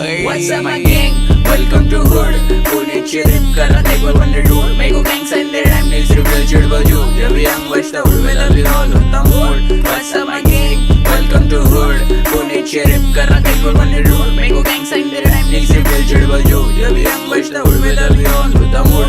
What's up my gang? Welcome to Hood. पुण्याची rib करा take one wonder dude. मेको gang sign their rhyme nails reveal चिड़बल जो. जब young बचता उड़वेला भी all होता mood. What's up my gang? Welcome to Hood. पुण्याची rib करा take one wonder dude. मेको gang sign their rhyme nails reveal चिड़बल जो. जब young बचता उड़वेला भी all होता mood.